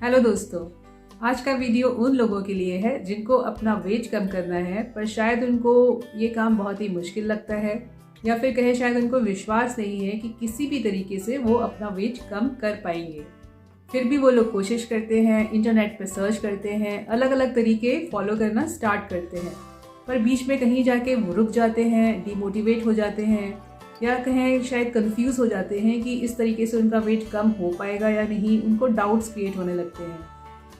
Hello दोस्तों, आज का वीडियो उन लोगों के लिए है जिनको अपना वेट कम करना है, पर शायद उनको ये काम बहुत ही मुश्किल लगता है या फिर कहे शायद उनको विश्वास नहीं है कि किसी भी तरीके से वो अपना वेट कम कर पाएंगे। फिर भी वो लोग कोशिश करते हैं, इंटरनेट पर सर्च करते हैं, अलग अलग तरीके फॉलो करना स्टार्ट करते हैं, पर बीच में कहीं जाके वो रुक जाते हैं, डिमोटिवेट हो जाते हैं या कहें शायद कंफ्यूज हो जाते हैं कि इस तरीके से उनका वेट कम हो पाएगा या नहीं। उनको डाउट्स क्रिएट होने लगते हैं।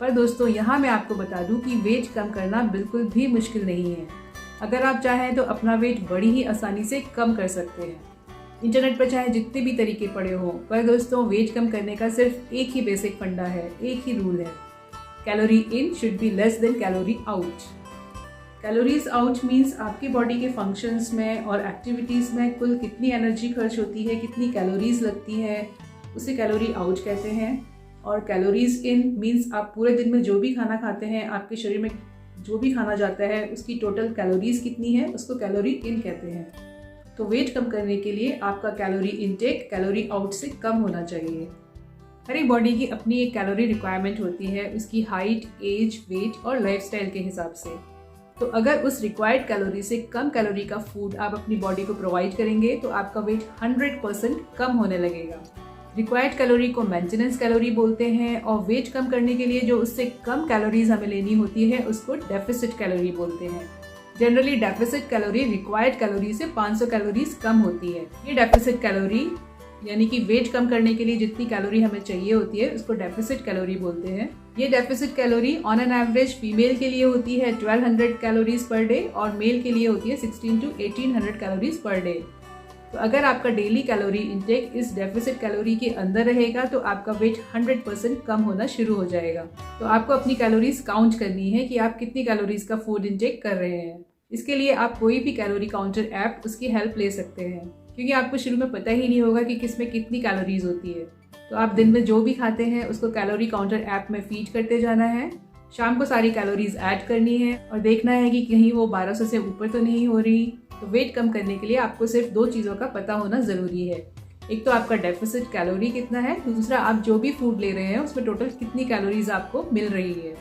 पर दोस्तों, यहाँ मैं आपको बता दूं कि वेट कम करना बिल्कुल भी मुश्किल नहीं है। अगर आप चाहें तो अपना वेट बड़ी ही आसानी से कम कर सकते हैं। इंटरनेट पर चाहे जितने भी तरीके पड़े हों, पर दोस्तों वेट कम करने का सिर्फ एक ही बेसिक फंडा है, एक ही रूल है। Calorie in should be less than calorie out. Calories out means आपकी बॉडी के फंक्शंस में और एक्टिविटीज़ में कुल कितनी एनर्जी खर्च होती है, कितनी कैलोरीज लगती है, उसे कैलोरी आउट कहते हैं। और कैलोरीज इन मीन्स आप पूरे दिन में जो भी खाना खाते हैं, आपके शरीर में जो भी खाना जाता है, उसकी टोटल कैलोरीज कितनी है, उसको कैलोरी इन कहते हैं। तो वेट कम करने के लिए आपका कैलोरी इनटेक कैलोरी आउट से कम होना चाहिए। हर एक बॉडी की अपनी एक कैलोरी रिक्वायरमेंट होती है, उसकी हाइट, एज, वेट और लाइफस्टाइल के हिसाब से। तो अगर उस रिक्वायर्ड कैलोरी से कम कैलोरी का फूड आप अपनी बॉडी को प्रोवाइड करेंगे तो आपका वेट 100% कम होने लगेगा। रिक्वायर्ड कैलोरी को मेंटेनेंस कैलोरी बोलते हैं और वेट कम करने के लिए जो उससे कम कैलोरीज हमें लेनी होती है उसको डेफिसिट कैलोरी बोलते हैं। Generally deficit calorie required calorie से 500 कैलोरीज कम होती है। ये डेफिसिट कैलोरी यानी कि वेट कम करने के लिए जितनी कैलोरी हमें चाहिए होती है उसको डेफिसिट कैलोरी बोलते हैं। ये deficit calorie on an average female के लिए होती है 1200 कैलोरीज पर डे और मेल के लिए होती है 16 to 1800 कैलोरीज पर डे। तो अगर आपका डेली कैलोरी इंटेक इस डेफिसिट कैलोरी के अंदर रहेगा तो आपका वेट 100% कम होना शुरू हो जाएगा। तो आपको अपनी कैलोरीज काउंट करनी है कि आप कितनी कैलोरीज का फूड इंटेक कर रहे हैं। इसके लिए आप कोई भी कैलोरी काउंटर ऐप उसकी हेल्प ले सकते हैं, क्योंकि आपको शुरू में पता ही नहीं होगा कि किसमें कितनी कैलोरीज होती है। तो आप दिन में जो भी खाते हैं उसको कैलोरी काउंटर ऐप में फीड करते जाना है। शाम को सारी कैलोरीज ऐड करनी है और देखना है कि कहीं वो 1200 से ऊपर तो नहीं हो रही। तो वेट कम करने के लिए आपको सिर्फ 2 चीज़ों का पता होना ज़रूरी है। एक तो आपका डेफिसिट कैलोरी कितना है, दूसरा आप जो भी फूड ले रहे हैं उसमें टोटल कितनी कैलोरीज आपको मिल रही है।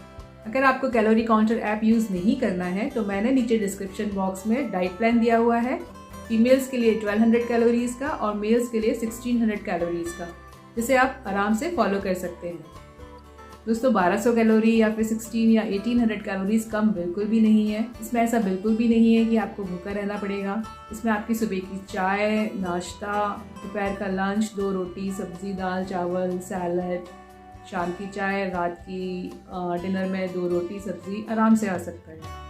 अगर आपको कैलोरी काउंटर ऐप यूज़ नहीं करना है तो मैंने नीचे डिस्क्रिप्शन बॉक्स में डाइट प्लान दिया हुआ है। फीमेल्स के लिए 1200 कैलोरीज का और मेल्स के लिए 1600 कैलोरीज का, जिसे आप आराम से फॉलो कर सकते हैं। दोस्तों 1200 कैलोरी या फिर 16 या 1800 कैलोरीज कम बिल्कुल भी नहीं है। इसमें ऐसा बिल्कुल भी नहीं है कि आपको भूखा रहना पड़ेगा। इसमें आपकी सुबह की चाय, नाश्ता, दोपहर का लंच, 2 रोटी, सब्जी, दाल, चावल, सैलड, शाम की चाय, रात की डिनर में 2 रोटी, सब्जी आराम से आ सकता है।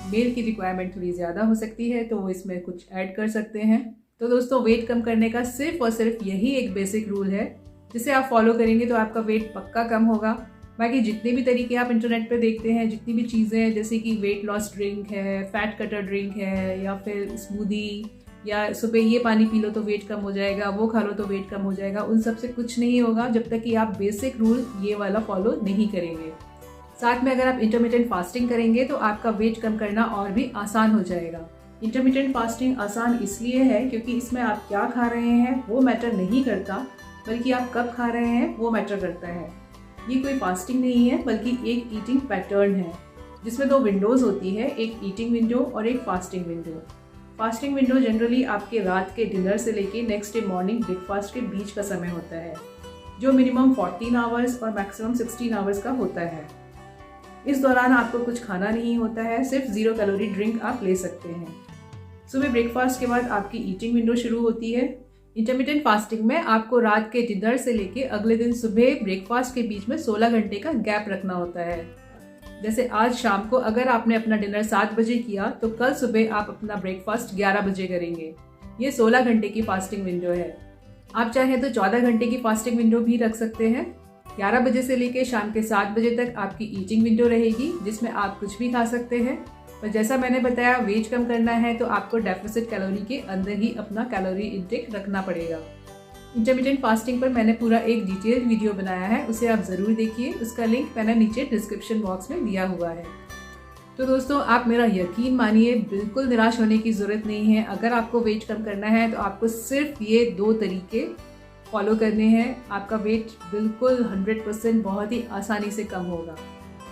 मेल की रिक्वायरमेंट थोड़ी ज़्यादा हो सकती है तो वो इसमें कुछ ऐड कर सकते हैं। तो दोस्तों वेट कम करने का सिर्फ और सिर्फ यही एक बेसिक रूल है, जिसे आप फॉलो करेंगे तो आपका वेट पक्का कम होगा। बाकी जितने भी तरीके आप इंटरनेट पे देखते हैं, जितनी भी चीज़ें हैं जैसे कि वेट लॉस ड्रिंक है, फैट कटर ड्रिंक है या फिर स्मूदी या सुबह ये पानी पी लो तो वेट कम हो जाएगा, वो खा लो तो वेट कम हो जाएगा, उन सब से कुछ नहीं होगा जब तक कि आप बेसिक रूल ये वाला फॉलो नहीं करेंगे। साथ में अगर आप इंटरमिटेंट फास्टिंग करेंगे तो आपका वेट कम करना और भी आसान हो जाएगा। इंटरमिटेंट फास्टिंग आसान इसलिए है क्योंकि इसमें आप क्या खा रहे हैं वो मैटर नहीं करता, बल्कि आप कब खा रहे हैं वो मैटर करता है। ये कोई फास्टिंग नहीं है बल्कि एक ईटिंग पैटर्न है, जिसमें 2 विंडोज़ होती है, एक ईटिंग विंडो और एक fasting window. Fasting window generally आपके रात के डिनर से लेके नेक्स्ट डे मॉर्निंग ब्रेकफास्ट के बीच का समय होता है, जो मिनिमम 14 आवर्स और मैक्सिमम 16 आवर्स का होता है। इस दौरान आपको कुछ खाना नहीं होता है, सिर्फ 0 कैलोरी ड्रिंक आप ले सकते हैं। सुबह ब्रेकफास्ट के बाद आपकी ईटिंग विंडो शुरू होती है। इंटरमिटेंट फास्टिंग में आपको रात के डिनर से लेके अगले दिन सुबह ब्रेकफास्ट के बीच में 16 घंटे का गैप रखना होता है। जैसे आज शाम को अगर आपने अपना डिनर 7 बजे किया तो कल सुबह आप अपना ब्रेकफास्ट 11 बजे करेंगे। ये 16 घंटे की फास्टिंग विंडो है। आप चाहें तो 14 घंटे की फास्टिंग विंडो भी रख सकते हैं। 11 बजे से लेकर शाम के 7 बजे तक आपकी ईटिंग विंडो रहेगी, जिसमें आप कुछ भी खा सकते हैं। पर जैसा मैंने बताया, वेट कम करना है तो आपको डेफिसिट कैलोरी के अंदर ही अपना कैलोरी इंटेक रखना पड़ेगा। इंटरमिटेंट फास्टिंग पर मैंने पूरा एक डिटेल्ड वीडियो बनाया है, उसे आप ज़रूर देखिए। उसका लिंक मैंने नीचे डिस्क्रिप्शन बॉक्स में दिया हुआ है। तो दोस्तों आप मेरा यकीन मानिए, बिल्कुल निराश होने की ज़रूरत नहीं है। अगर आपको वेट कम करना है तो आपको सिर्फ ये 2 तरीके फॉलो करने हैं, आपका वेट बिल्कुल 100% बहुत ही आसानी से कम होगा।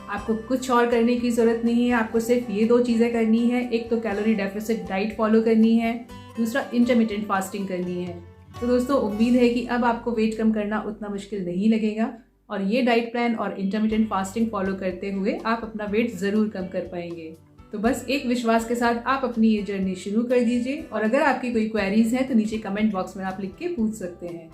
आपको कुछ और करने की ज़रूरत नहीं है, आपको सिर्फ ये 2 चीज़ें करनी है। एक तो कैलोरी डेफिसिट डाइट फॉलो करनी है, दूसरा इंटरमिटेंट फास्टिंग करनी है। तो दोस्तों, उम्मीद है कि अब आपको वेट कम करना उतना मुश्किल नहीं लगेगा और ये डाइट प्लान और इंटरमिटेंट फास्टिंग फॉलो करते हुए आप अपना वेट ज़रूर कम कर पाएंगे। तो बस एक विश्वास के साथ आप अपनी ये जर्नी शुरू कर दीजिए और अगर आपकी कोई क्वेरीज हैं तो नीचे कमेंट बॉक्स में आप लिख के पूछ सकते हैं।